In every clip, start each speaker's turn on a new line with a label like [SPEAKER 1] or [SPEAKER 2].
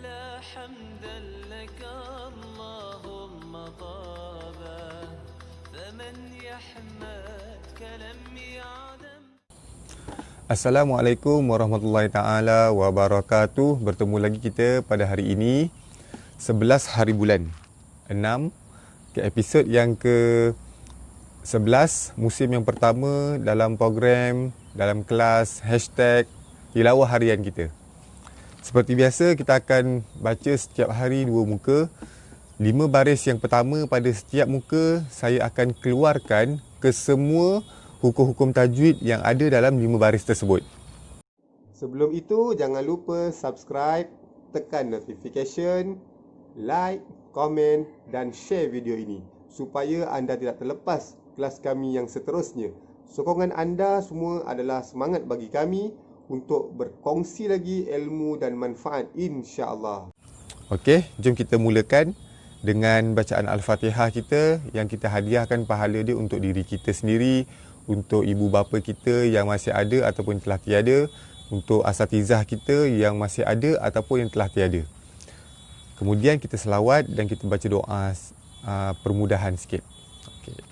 [SPEAKER 1] لا حمدا لك اللهم طابا فمن يحمدك لم يعدم.
[SPEAKER 2] Assalamualaikum warahmatullahi taala wabarakatuh. Bertemu lagi kita pada hari ini 11 hari bulan 6 ke episod yang ke 11 musim yang pertama dalam program, dalam kelas #tilawah harian kita. Seperti biasa, kita akan baca setiap hari 2 muka. 5 baris yang pertama pada setiap muka saya akan keluarkan ke semua hukum-hukum tajwid yang ada dalam 5 baris tersebut. Sebelum itu, jangan lupa subscribe, tekan notification, like, komen dan share video ini supaya anda tidak terlepas kelas kami yang seterusnya. Sokongan anda semua adalah semangat bagi kami untuk berkongsi lagi ilmu dan manfaat, insya-Allah. Okey, jom kita mulakan dengan bacaan Al-Fatihah kita yang kita hadiahkan pahala dia untuk diri kita sendiri, untuk ibu bapa kita yang masih ada ataupun telah tiada, untuk asatizah kita yang masih ada ataupun yang telah tiada. Kemudian kita selawat dan kita baca doa permudahan sikit. Okey.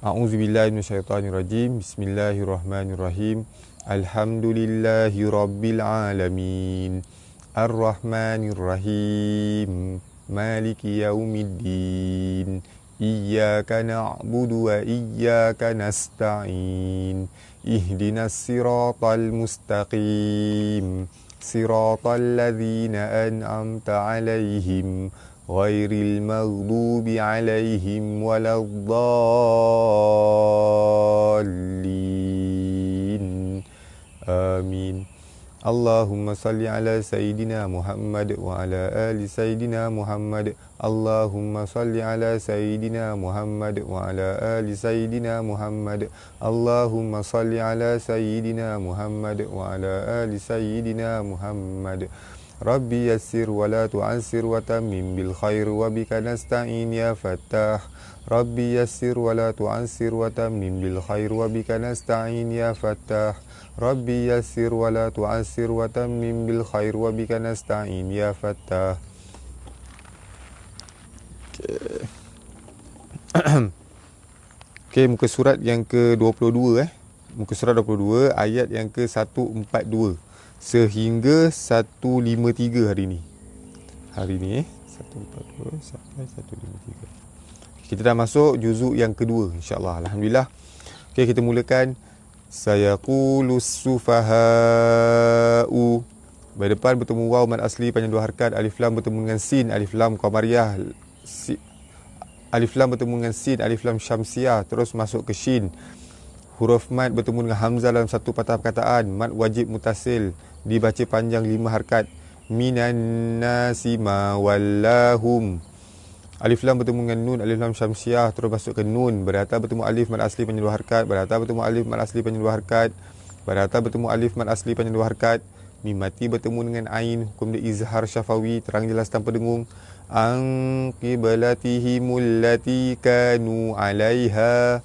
[SPEAKER 2] A'udzubillahi minasyaitonirrajim. Bismillahirrahmanirrahim. Alhamdulillahi rabbil alamin. Ar-Rahmanir-Rahim. Maliki yaumiddin. Iyyaka na'budu wa iyyaka nasta'in. Ihdinas siratal mustaqim. Siratal ladzina an'amta 'alaihim ghairil maghdubi 'alaihim waladdallin. Amin. Allahumma salli ala Sayyidina Muhammad wa ala ali Sayyidina Muhammad. Allahumma salli ala Sayyidina Muhammad wa ala ali Sayyidina Muhammad. Allahumma salli ala Sayyidina Muhammad wa ala ali Sayyidina Muhammad. Rabbi yassir wa la tu'assir wa tammim bil khair wa bika nasta'in ya Fattah. Rabbi yassir wa la tu'assir wa tammim bil khair wa bika nasta'in ya Fattah. Rabbi yassir wa la tu'assir wa tammim bil khair wa bika nasta'in ya Fattah. Okey, muka surat yang ke-22 Muka surat 22 ayat yang ke-142 sehingga 153 hari ni. Hari ni 142 sampai 153. Kita dah masuk juzuk yang kedua, insya-Allah. Alhamdulillah. Okey, kita mulakan. Sayaqulus sufaha'u. Bahagian depan bertemu waw mad asli panjang 2 harakat, alif lam bertemu dengan sin, alif lam qamariyah, alif lam bertemu dengan sin, alif lam syamsiah, terus masuk ke shin. Huruf mad bertemu dengan hamzah dalam satu patah perkataan, mad wajib mutasil, dibaca panjang 5 harakat. Minan nasi ma wallahum. Alif lam bertemu dengan nun, alif lam syamsiah, terus masuk ke nun. Beratas bertemu alif mad asli panjang 2 harakat, beratas bertemu alif mad asli panjang 2 harakat, beratas bertemu alif mad asli panjang 2 harakat. Mim mati bertemu dengan ain, hukum dia izhar syafawi, terang jelas tanpa dengung. An qiblatihimul lati kanu 'alaiha.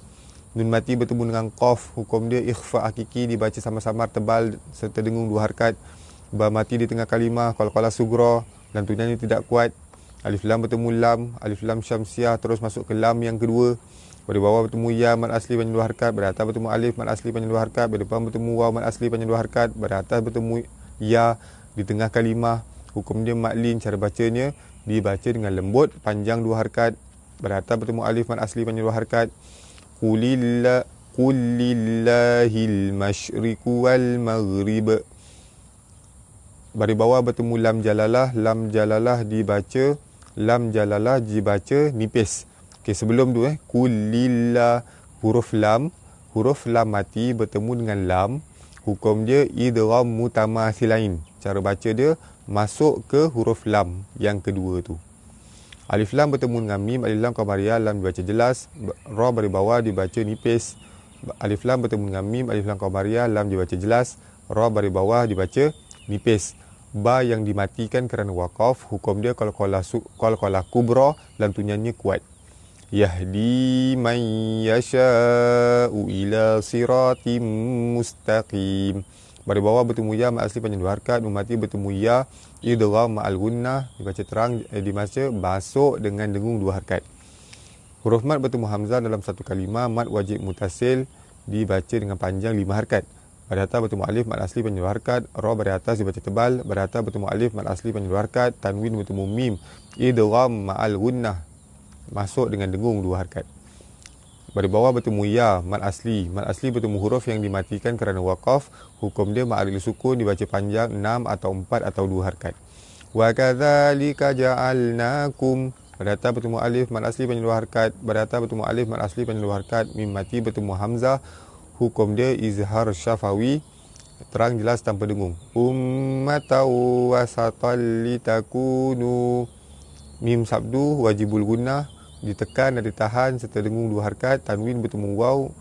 [SPEAKER 2] Nun mati bertemu dengan qaf, hukum dia ikhfa hakiki, dibaca samar-samar tebal serta dengung 2 harakat. Ba mati di tengah kalimah qalqalah sugra, lantunannya tidak kuat. Alif lam bertemu lam, alif lam syamsiah, terus masuk ke lam yang kedua. Pada bawah bertemu ya mad asli panjang 2 harakat, pada atas bertemu alif mad asli panjang 2 harakat, pada depan bertemu waw mad asli panjang 2 harakat, pada atas bertemu ya di tengah kalimah, hukum dia madlin, cara bacanya dibaca dengan lembut panjang 2 harakat. Pada atas bertemu alif mad asli panjang 2 harakat. Qulillahil masyriqu wal maghrib. Baris bawah bertemu lam jalalah dibaca, lam jalalah dibaca nipis. Okey, sebelum tu kulillah, huruf lam mati bertemu dengan lam, hukum dia idgham mutamathilain. Cara baca dia masuk ke huruf lam yang kedua tu. Alif lam bertemu dengan mim, alif lam qamariyah, lam dibaca jelas, ra baris bawah dibaca nipis. Alif lam bertemu dengan mim, alif lam qamariyah, lam dibaca jelas, ra baris bawah dibaca nipis. Ba yang dimatikan kerana waqaf, hukum dia qalqalah kubra, lantunannya kuat. Yahdi man yasha'u ila siratim mustaqim. Baris bawah bertemu ya mat asli panjang 2 harakat, nun mati bertemu ya idgham ma'al gunnah, dibaca terang dibaca masuk dengan dengung 2 harakat. Huruf mat bertemu hamzah dalam satu kalimah, mat wajib mutasil dibaca dengan panjang 5 harakat. Baris atas bertemu alif mat asli panjang 2 harakat, ra baris atas dibaca tebal, baris atas bertemu alif mat asli panjang 2 harakat, tanwin bertemu mim idgham ma'al gunnah masuk dengan dengung 2 harakat. Baris bawah bertemu ya mat asli bertemu huruf yang dimatikan kerana waqaf, hukum dia mat alif sukun dibaca panjang 6 atau 4 atau 2 harakat. Wa kadzalika ja'alnakum, baris atas bertemu alif mat asli panjang 2 harakat, baris atas bertemu alif mat asli panjang 2 harakat, mim mati bertemu hamzah, hukum dia izhar syafawi, terang jelas tanpa dengung. Ummatan wasatan litakunu, mim sabdu wajibul gunnah ditekan dan ditahan serta dengung 2 harakat, tanwin bertemu waw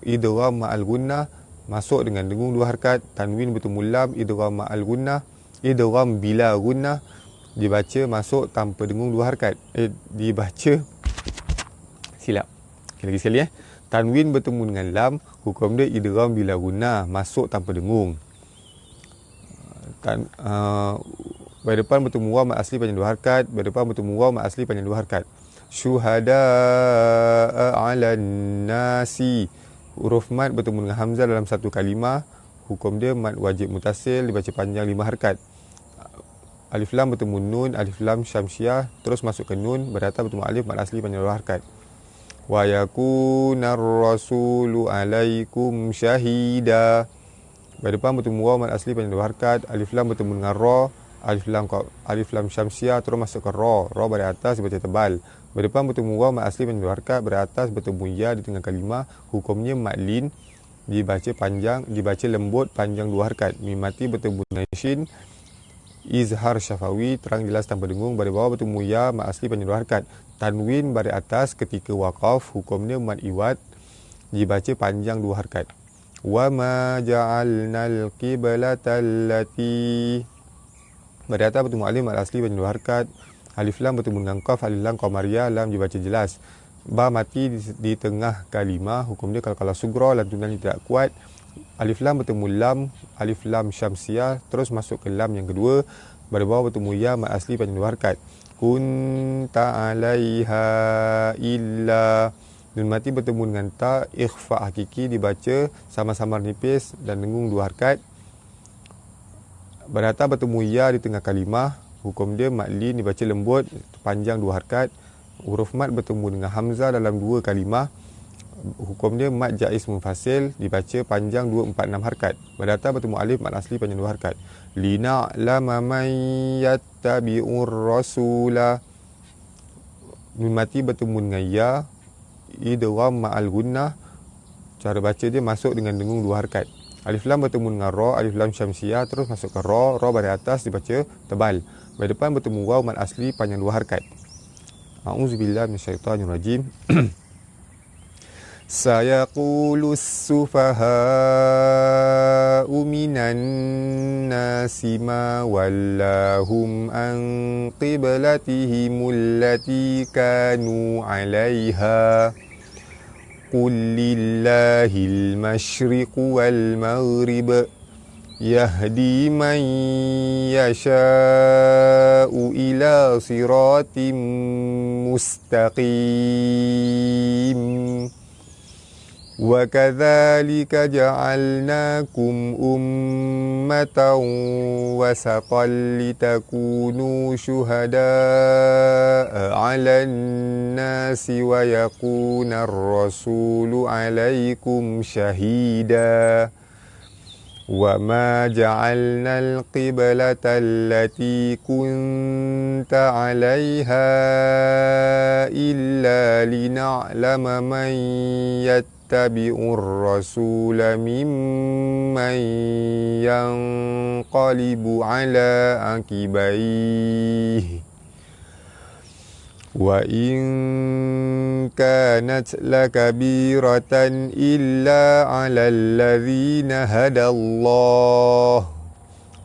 [SPEAKER 2] idgham ma'al gunnah masuk dengan dengung 2 harakat, tanwin bertemu lam idgham ma'al gunnah, idgham bila gunnah dibaca masuk tanpa dengung 2 harakat. Dibaca silap. Lagi sekali tanwin bertemu dengan lam, hukum dia idgham bila gunnah masuk tanpa dengung. Baris depan bertemu waw mat asli panjang 2 harakat, baris depan bertemu waw mat asli panjang 2 harakat. Syuhada'a 'alan nasi, huruf mat bertemu dengan hamzah dalam satu kalimah, hukum dia mat wajib mutasil dibaca panjang 5 harakat. Alif lam bertemu nun, alif lam syamsiah terus masuk ke nun, baris atas bertemu alif mat asli panjang 2 harakat. Wa yakunar rasulu 'alaikum syahida, baris depan bertemu waw mat asli panjang 2 harakat, alif lam bertemu dengan ra, alif lam syamsiah terus masuk ke ra, ra baris atas dibaca tebal. Baris depan bertemu waw mat asli panjang 2 harakat, baris atas bertemu ya di tengah kalimah, hukumnya mat lin dibaca panjang, dibaca lembut panjang 2 harakat. Mim mati bertemu dengan shin izhar syafawi, terang jelas tanpa dengung. Baris bawah bertemu ya mat asli panjang 2 harakat, tanwin baris atas ketika waqaf, hukumnya mat iwad dibaca panjang 2 harakat. Wa ma ja'alnal qiblatal lati, baris atas bertemu alif mat asli panjang 2 harakat, alif lam bertemu dengan qaf, alif lam qamariyah, lam dibaca jelas. Ba mati di tengah kalimah, hukum dia kalau sugra lantunan tidak kuat, alif lam bertemu lam, alif lam syamsiah terus masuk ke lam yang kedua, baris bawah bertemu ya mat asli panjang 2 harakat. Kunta 'alaiha illa, nun mati bertemu dengan ta, ikhfa hakiki dibaca sama-sama nipis dan dengung 2 harakat. Baris atas bertemu ya di tengah kalimah, hukum dia mat lin dibaca lembut panjang 2 harakat. Huruf mat bertemu dengan hamzah dalam 2 kalimah, hukum dia mat jaiz munfasil dibaca panjang 2, 4, 6 harakat. Baris atas bertemu alif mat asli panjang 2 harakat. Lina'lama man yattabi'ur rasula, nun mati bertemu dengan ya idgham ma'al gunnah, cara baca dia masuk dengan dengung 2 harakat. Alif lam bertemu dengan ra, alif lam syamsiah terus masuk ke ra, ra baris atas dibaca tebal. Baris depan bertemu waw mat asli panjang 2 harakat. A'udzubillahi minasyaitonirrajim. Sayaqulus sufaha'u minan nasi ma wallahum an qiblatihimul lati kanu 'alaiha. Qul lillahil masyriqu wal maghrib yahdi man yasha'u ila siratim mustaqim. Wa kadzalika ja'alnakum ummatan wasatan litakunu syuhada'a 'alan nasi wa yakuna ar-rasulu 'alaikum syahida. Wa ma ja'alna al-qiblata allati kunta 'alaiha illa lina'lama man yattabi'ur rasula mimman yanqalibu 'ala aqibaihi. Wa in kanat lakabiratan illa 'alal ladzina hadallah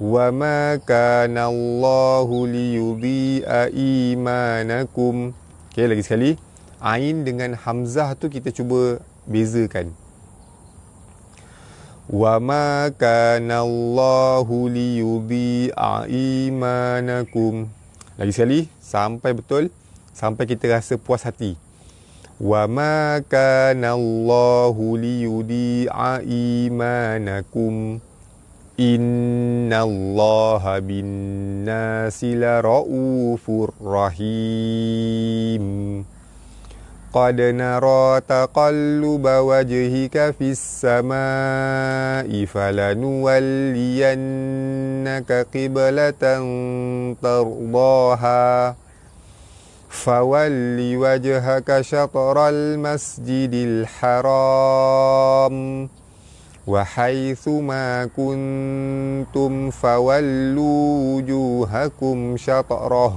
[SPEAKER 2] wa ma kana Allahu liyudhi'a imanakum. Okey, lagi sekali. Ain dengan hamzah tu kita cuba bezakan. Wa ma kana Allahu liyudhi'a imanakum. Lagi sekali, sampai betul, sampai kita rasa puas hati. Wa ma kana Allahu liyudhi'a imanakum. Innallaha bin-nasi laraufur rahim. Qad nara taqalluba wajhika fis samai falanuwalliyannaka qiblatan tardaha fawalli wajhaka syatral masjidil haram wa haitsu ma kuntum fawallu wujuhakum syatrah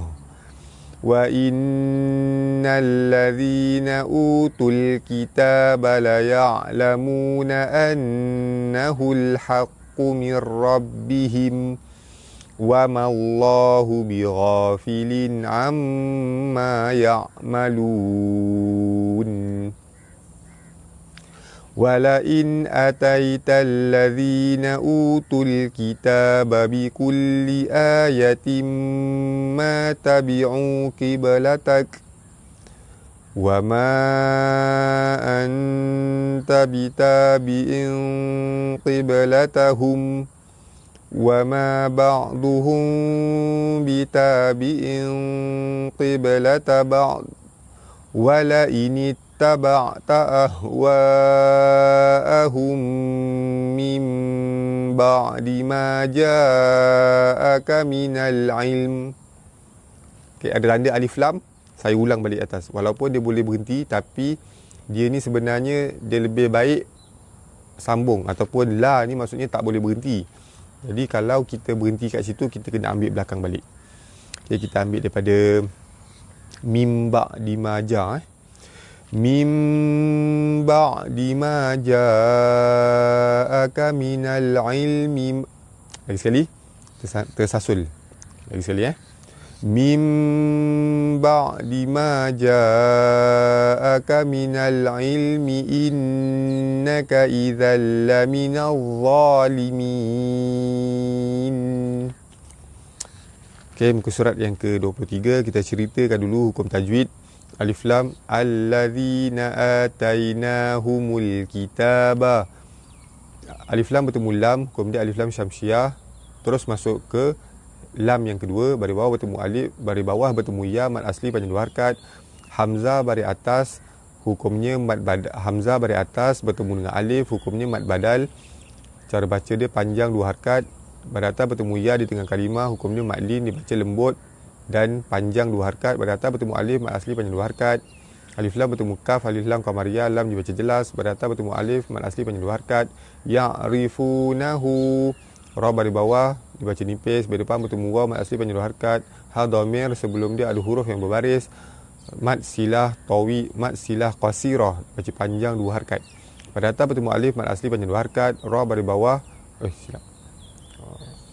[SPEAKER 2] wa innal ladzina utul kitaba la ya'lamuna annahul haqqu mir rabbihim wa ma Allahu bighafilin amma ya'malun. Walain ataital ladzina utul kitaba bikulli ayatin ma tabi'u qiblatak wa ma anta bitabi'in qiblatahum wa ma ba'duhum bitabi'in qiblata ba'd walain ittaba'ta ahwa'ahum min ba'di ma ja'aka minal ilm. Okay, ada tanda alif lam, saya ulang balik atas. Walaupun dia boleh berhenti, tapi dia ni sebenarnya dia lebih baik sambung, ataupun la ni maksudnya tak boleh berhenti. Jadi kalau kita berhenti kat situ, kita kena ambil belakang balik. Okay, kita ambil daripada mim ba'di ma ja'. Mim ba'di ma ja'aka minal ilmi. Lagi sekali, tersasul. Lagi sekali Mim ba'di ma ja'aka minal ilmi innaka idzal laminaz zalimin. Okey, muka surat yang ke-23 kita ceritakan dulu hukum tajwid. Alif lam alladzina atainahumul kitaba. Alif lam bertemu lam, kemudian alif lam syamsiah, terus masuk ke lam yang kedua, baris bawah bertemu alif, baris bawah bertemu ya, mad asli panjang 2 harakat. Hamzah baris atas, hukumnya mad badal. Hamzah baris atas bertemu dengan alif, hukumnya mad badal. Cara baca dia panjang 2 harakat. Baris atas bertemu ya di tengah kalimah, hukumnya mad lin, dibaca lembut dan panjang 2 harakat. Baris atas bertemu alif, mad asli panjang 2 harakat. Alif lam bertemu kaf, alif lam qamariyah, lam dibaca jelas. Baris atas bertemu alif, mad asli panjang 2 harakat. Ya'rifunahu, ra baris bawah dibaca nipis, baris depan bertemu waw, mad asli panjang 2 harakat. Ha dhamir, sebelum dia ada huruf yang berbaris. Mad silah tawi, mad silah qasirah, baca panjang 2 harakat. Pada atas bertemu alif, mad asli panjang 2 harakat. Ra baris bawah, silap.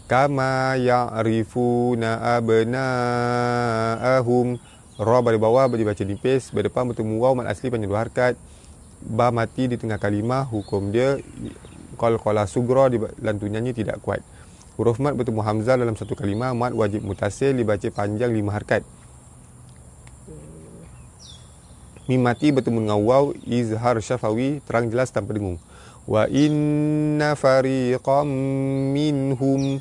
[SPEAKER 2] Kama ya'rifuna abna'ahum, ra baris bawah dibaca nipis, baris depan bertemu waw, mad asli panjang 2 harakat. Ba mati di tengah kalimah, hukum dia qalqalah sugra, lantunannya tidak kuat. Huruf mad bertemu hamzah dalam satu kalimah, mad wajib mutasil, dibaca panjang 5 harakat. Mim mati bertemu dengan waw, izhar syafawi, terang jelas tanpa dengung. Wa inna fariqam minhum,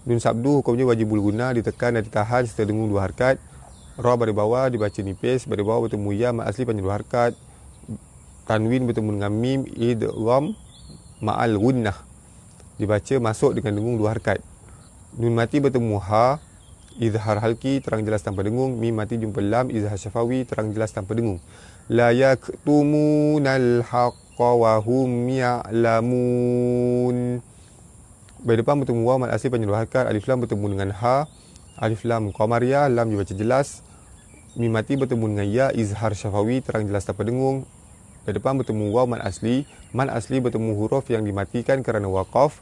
[SPEAKER 2] nun sabdu hukumnya wajibul guna, ditekan dan ditahan serta dengung 2 harakat. Ra baris bawah dibaca nipis, baris bawah bertemu ya, mad asli panjang 2 harakat. Tanwin bertemu dengan mim, idgham ma'al gunnah, dibaca masuk dengan dengung 2 harakat. Nun mati bertemu ha, izhar halki, terang jelas tanpa dengung. Mim mati jumpa lam, izhar syafawi, terang jelas tanpa dengung. La yaktumunal haqqa wa hum ya'lamun. Baris depan bertemu waw, mad asli panjang 2 harakat. Alif lam bertemu dengan ha, alif lam qamariyah, lam dibaca jelas. Mim mati bertemu dengan ya, izhar syafawi, terang jelas tanpa dengung. Baris depan bertemu waw, mad asli. Mad asli bertemu huruf yang dimatikan kerana waqaf.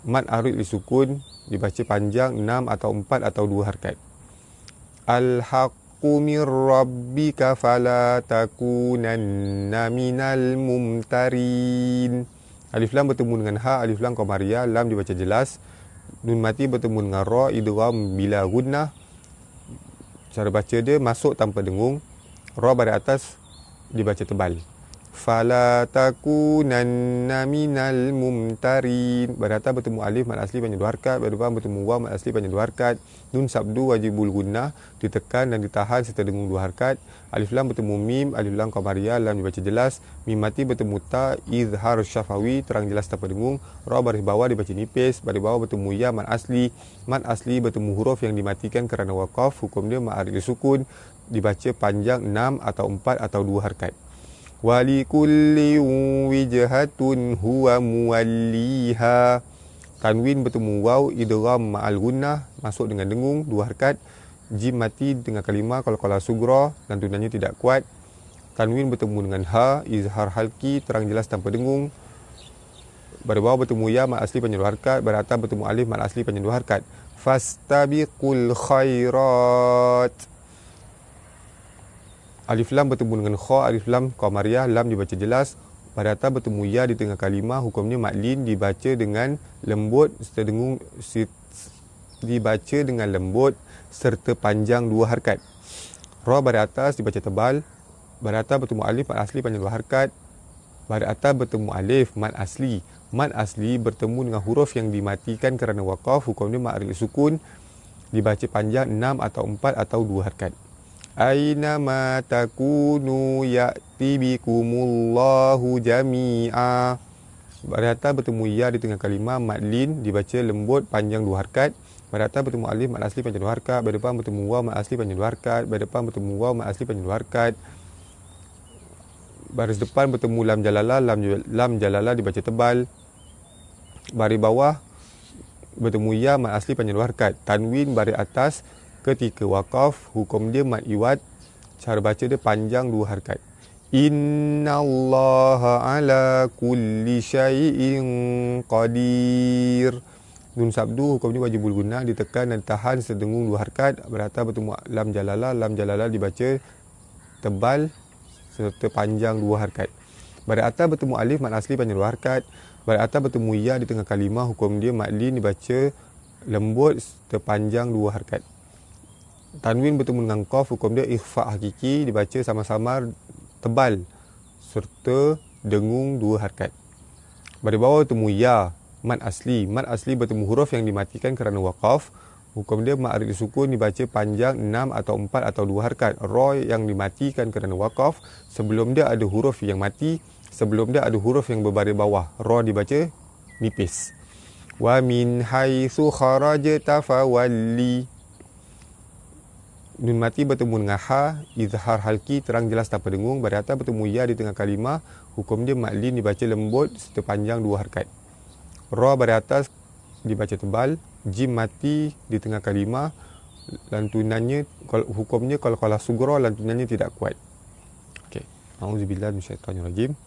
[SPEAKER 2] Mad arid disukun, dibaca panjang 6 atau 4 atau 2 harakat. Al-haqqu mir rabbika fala takunanna minal mumtarin. Alif lam bertemu dengan ha, alif lam qamariyah, lam dibaca jelas. Nun mati bertemu dengan ra, idgham bila gunnah. Cara baca dia masuk tanpa dengung. Ra baris atas dibaca tebal. Fala takunanna minal mumtarin. Baris atas bertemu alif mad asli panjang 2 harakat, baris depan bertemu waw mad asli panjang 2 harakat. Nun sabdu wajibul gunnah, ditekan dan ditahan serta dengung 2 harakat. Alif lam bertemu mim, alif lam qamariyah, lam dibaca jelas. Mim mati bertemu ta, izhar syafawi, terang jelas tanpa dengung. Ra baris bawah dibaca nipis, baris bawah bertemu ya mad asli. Mad asli bertemu huruf yang dimatikan kerana waqaf, hukum dia mad arid sukun, dibaca panjang 6 atau 4 atau 2 harakat. Wali kulli wijhatun huwa muwalliha. Tanwin bertemu waw, idgham ma'al gunnah, masuk dengan dengung 2 harakat. Jim mati dengan kalimah qalqalah sugra, lantunannya tidak kuat. Tanwin bertemu dengan ha, izhar halki, terang jelas tanpa dengung. Baris bawah bertemu ya mad asli panjang 2 harakat, baris atas bertemu alif mad asli panjang 2 harakat. Fastabiqul khairat. Alif lam bertemu dengan kha, alif lam qamariyah, lam dibaca jelas. Baris atas bertemu ya di tengah kalimah, hukumnya madlin, dibaca dengan lembut serta dengung, dibaca dengan lembut serta panjang 2 harakat. Ra baris atas dibaca tebal. Baris atas bertemu alif mad asli panjang 2 harakat. Baris atas bertemu alif mad asli. Mad asli bertemu dengan huruf yang dimatikan kerana waqaf, hukumnya mad arid sukun, dibaca panjang 6 atau 4 atau 2 harakat. Aina ma takunu ya'ti bikumullahu jami'a. Baris atas bertemu ya di tengah kalimah, madlin, dibaca lembut panjang 2 harakat. Baris atas bertemu alif mad asli panjang 2 harakat, baris depan bertemu waw mad asli panjang 2 harakat, baris depan bertemu waw mad asli panjang 2 harakat. Baris depan bertemu lam jalalah, lam jalalah dibaca tebal. Baris bawah bertemu ya mad asli panjang 2 harakat. Tanwin baris atas ketika waqaf, hukum dia mad iwad, cara baca dia panjang 2 harakat. Innallaha ala kulli syai'in qadir. Nun sabdu hukum dia wajibul gunnah, ditekan dan ditahan sedengung 2 harakat. Baris atas bertemu lam jalalah dibaca tebal serta panjang 2 harakat. Baris atas bertemu alif mad asli panjang 2 harakat. Baris atas bertemu ya di tengah kalimah, hukum dia madlin, dibaca lembut serta panjang 2 harakat. Tanwin bertemu dengan qaf, hukum dia ikhfa hakiki, dibaca sama-sama tebal serta dengung 2 harakat. Baris bawah bertemu ya mad asli. Mad asli bertemu huruf yang dimatikan kerana waqaf, hukum dia mad arid sukun, dibaca panjang 6 atau 4 atau 2 harakat. Ra yang dimatikan kerana waqaf, sebelum dia ada huruf yang mati, sebelum dia ada huruf yang berbaris bawah. Ra dibaca nipis. Wa min haitsu kharajta fawalli. Nun mati bertemu dengan ha, izhar halki, terang jelas tanpa dengung. Baris atas bertemu ya di tengah kalimah, hukum dia madlin, dibaca lembut serta panjang 2 harakat. Ra baris atas dibaca tebal. Jim mati di tengah kalimah, lantunannya, hukumnya qalqalah sugra, lantunannya tidak kuat. Okey. Auzubillahi minasyaitanirrajim.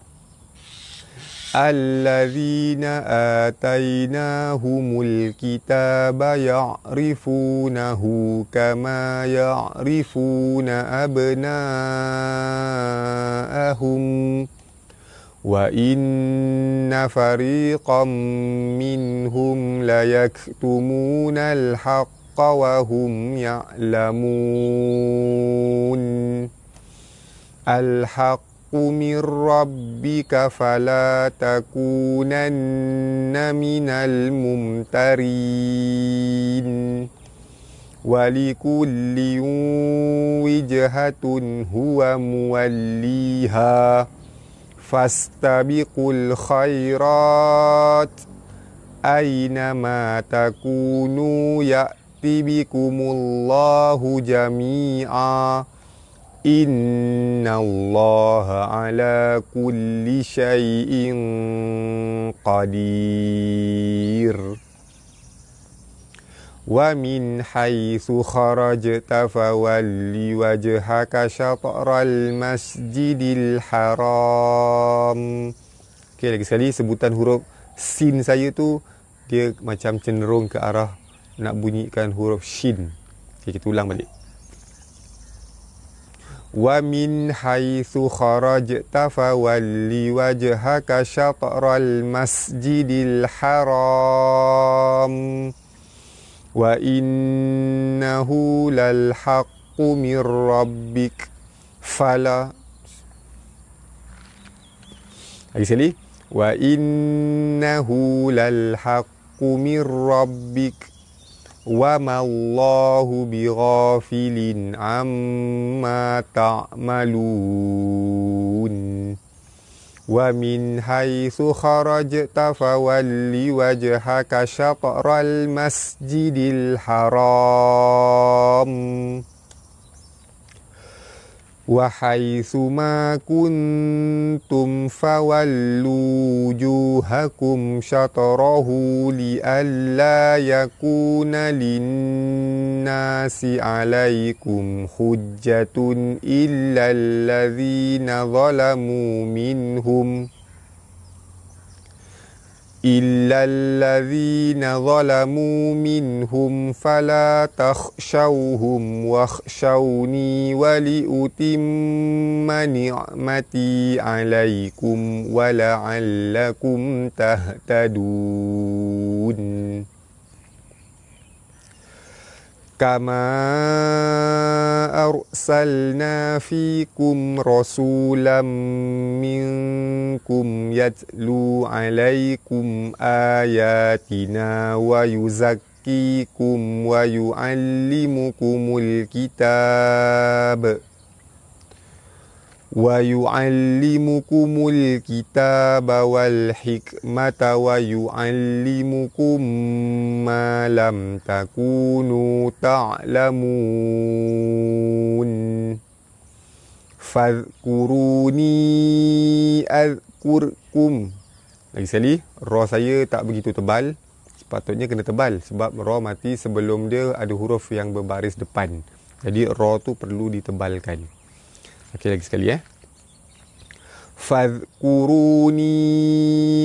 [SPEAKER 2] Alladzina atainahumul kitaba ya'rifunahu kama ya'rifuna abna'ahum wa inna fariqam minhum layaktumunal haqqa wa hum ya'lamun. Al-haqq min rabbika fala takunanna minal mumtarin. Walikulli wijhatun huwa muwalliha. Fastabiqul khairat. Aynama takunu ya'ti bikumullahu jami'a. Innallaha ala kulli syai'in qadir. Wa min haitsu kharajta fawalli wajhaka syatral masjidil haram. Okey, lagi sekali sebutan huruf sin saya tu dia macam cenderung ke arah nak bunyikan huruf shin. Okey, kita ulang balik. Wa min haitsu kharajta fawalli wajhaka syatral masjidil haram wa innahu lal haqqu mir rabbik fala. Lagi sekali. Wa innahu lal haqqu mir rabbik wa mallahu bighafilin amma ta'malun. Wa min haitsu kharajta fawalli wajhaka syatral masjidil haram wa haitsu ma kuntum fawallu wujuhakum syatrahu li'alla yakuna linnasi 'alaikum hujjatun illa alladhina zalamu minhum fala takhshawhum wakhshawni waliutimma ni'mati 'alaikum wa la'allakum tahtadun. Kama arsalna fikum rasulam minkum yatlu alaikum ayatina wa yuzakkikum wa yu'allimukumul kitab wal hikmata wa yu'allimukum ma lam takunu ta'lamun. Fadhkuruni azkurkum. Lagi sekali, ra saya tak begitu tebal. Sepatutnya kena tebal sebab ra mati sebelum dia ada huruf yang berbaris depan. Jadi ra tu perlu ditebalkan. Okey, lagi sekali Fadhkuruni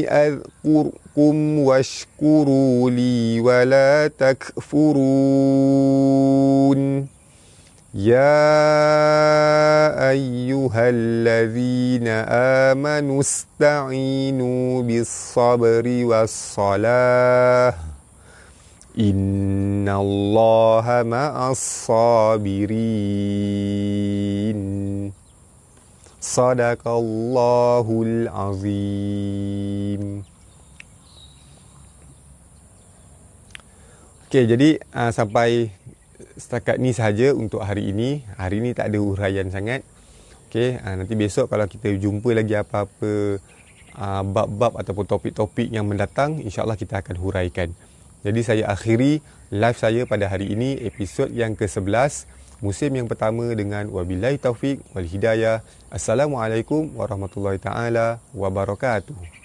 [SPEAKER 2] azkurkum washkuru li wa la takfurun. Ya ayyuhalladzina amanu ista'inu bis-sabri was-salah. Innallaha ma'as-sabirin. Sadaqallahul azim. Okey, jadi sampai setakat ni sahaja untuk hari ini. Hari ini tak ada huraian sangat. Okey, nanti besok kalau kita jumpa lagi apa-apa bab-bab ataupun topik-topik yang mendatang, insya-Allah kita akan huraikan. Jadi saya akhiri live saya pada hari ini, episod yang ke-11, musim yang pertama dengan wabillahi taufik wal hidayah. Assalamualaikum warahmatullahi taala wabarakatuh.